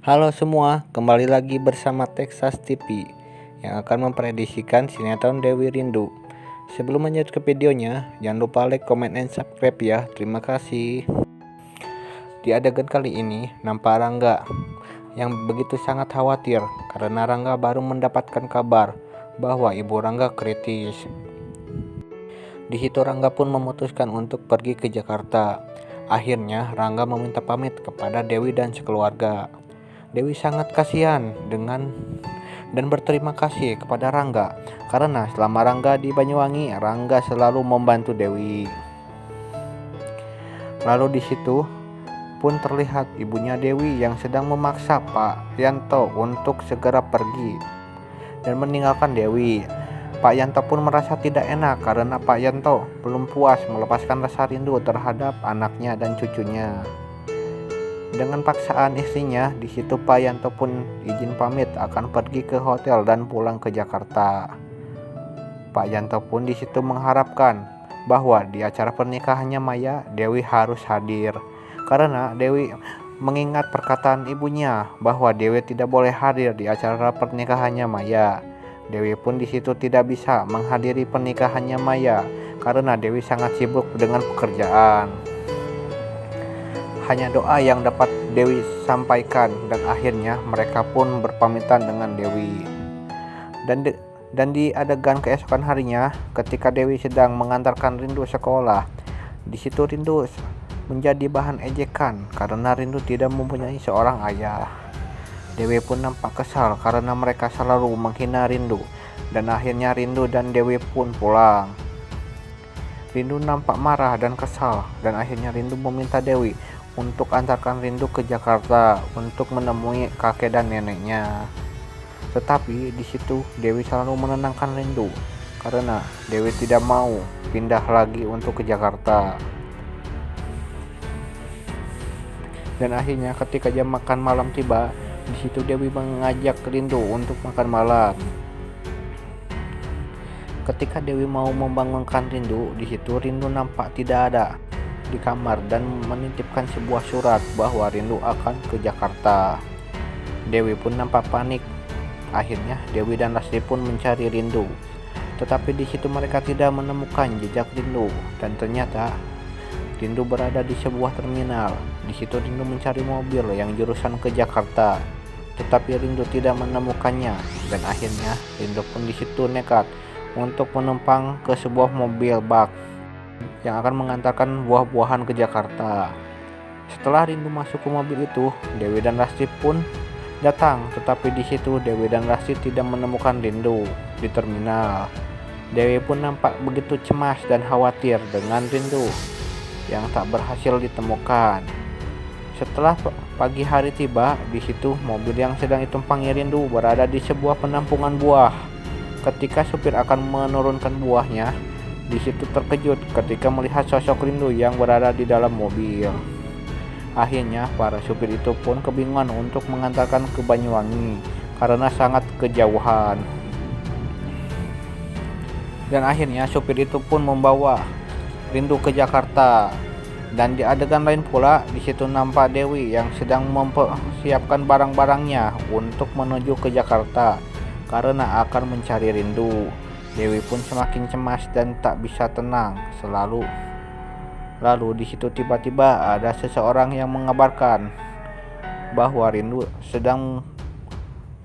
Halo semua, kembali lagi bersama Texas TV yang akan memprediksikan sinetron Dewi Rindu. Sebelum lanjut ke videonya, jangan lupa like, comment, and subscribe ya. Terima kasih. Di adegan kali ini, nampak Rangga yang begitu sangat khawatir karena Rangga baru mendapatkan kabar bahwa ibu Rangga kritis. Di situ Rangga pun memutuskan untuk pergi ke Jakarta. Akhirnya Rangga meminta pamit kepada Dewi dan sekeluarga. Dewi sangat kasihan dan berterima kasih kepada Rangga karena selama Rangga di Banyuwangi, Rangga selalu membantu Dewi. Lalu di situ pun terlihat ibunya Dewi yang sedang memaksa Pak Yanto untuk segera pergi dan meninggalkan Dewi. Pak Yanto pun merasa tidak enak karena Pak Yanto belum puas melepaskan rasa rindu terhadap anaknya dan cucunya. Dengan paksaan istrinya, di situ Pak Yanto pun izin pamit akan pergi ke hotel dan pulang ke Jakarta. Pak Yanto pun di situ mengharapkan bahwa di acara pernikahannya Maya, Dewi harus hadir. Karena Dewi mengingat perkataan ibunya bahwa Dewi tidak boleh hadir di acara pernikahannya Maya. Dewi pun di situ tidak bisa menghadiri pernikahannya Maya karena Dewi sangat sibuk dengan pekerjaan. Hanya doa yang dapat Dewi sampaikan dan akhirnya mereka pun berpamitan dengan Dewi. Dan di adegan keesokan harinya, ketika Dewi sedang mengantarkan Rindu sekolah, di situ Rindu menjadi bahan ejekan karena Rindu tidak mempunyai seorang ayah. Dewi pun nampak kesal karena mereka selalu menghina Rindu dan akhirnya Rindu dan Dewi pun pulang. Rindu nampak marah dan kesal dan akhirnya Rindu meminta Dewi untuk antarkan Rindu ke Jakarta untuk menemui kakek dan neneknya. Tetapi di situ Dewi selalu menenangkan Rindu karena Dewi tidak mau pindah lagi untuk ke Jakarta. Dan akhirnya ketika jam makan malam tiba, di situ Dewi mengajak Rindu untuk makan malam. Ketika Dewi mau membangunkan Rindu, di situ Rindu nampak tidak ada di kamar dan menitipkan sebuah surat bahwa Rindu akan ke Jakarta. Dewi pun nampak panik. Akhirnya Dewi dan Lastri pun mencari Rindu, tetapi di situ mereka tidak menemukan jejak Rindu dan ternyata Rindu berada di sebuah terminal. Di situ Rindu mencari mobil yang jurusan ke Jakarta, tetapi Rindu tidak menemukannya dan akhirnya Rindu pun di situ nekat untuk menumpang ke sebuah mobil bak yang akan mengantarkan buah-buahan ke Jakarta. Setelah Rindu masuk ke mobil itu, Dewi dan Lastri pun datang, tetapi di situ Dewi dan Lastri tidak menemukan Rindu di terminal. Dewi pun nampak begitu cemas dan khawatir dengan Rindu yang tak berhasil ditemukan. Setelah pagi hari tiba, di situ mobil yang sedang ditumpangi Rindu berada di sebuah penampungan buah. Ketika supir akan menurunkan buahnya, di situ terkejut ketika melihat sosok Rindu yang berada di dalam mobil. Akhirnya para supir itu pun kebingungan untuk mengantarkan ke Banyuwangi karena sangat kejauhan. Dan akhirnya supir itu pun membawa Rindu ke Jakarta. Dan di adegan lain pula, di situ nampak Dewi yang sedang mempersiapkan barang-barangnya untuk menuju ke Jakarta karena akan mencari Rindu. Dewi pun semakin cemas dan tak bisa tenang selalu. Lalu di situ tiba-tiba ada seseorang yang mengabarkan bahwa Rindu sedang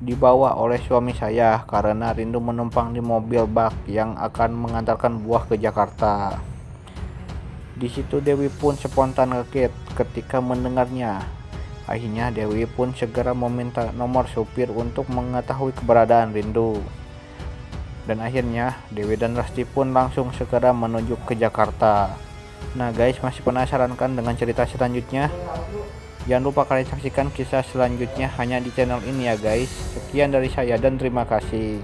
dibawa oleh suami saya karena Rindu menumpang di mobil bak yang akan mengantarkan buah ke Jakarta. Di situ Dewi pun spontan kaget ketika mendengarnya. Akhirnya Dewi pun segera meminta nomor supir untuk mengetahui keberadaan Rindu. Dan akhirnya Dewi dan Lastri pun langsung segera menuju ke Jakarta. Nah guys, masih penasaran kan dengan cerita selanjutnya? Jangan lupa kalian saksikan kisah selanjutnya hanya di channel ini ya guys. Sekian dari saya dan terima kasih.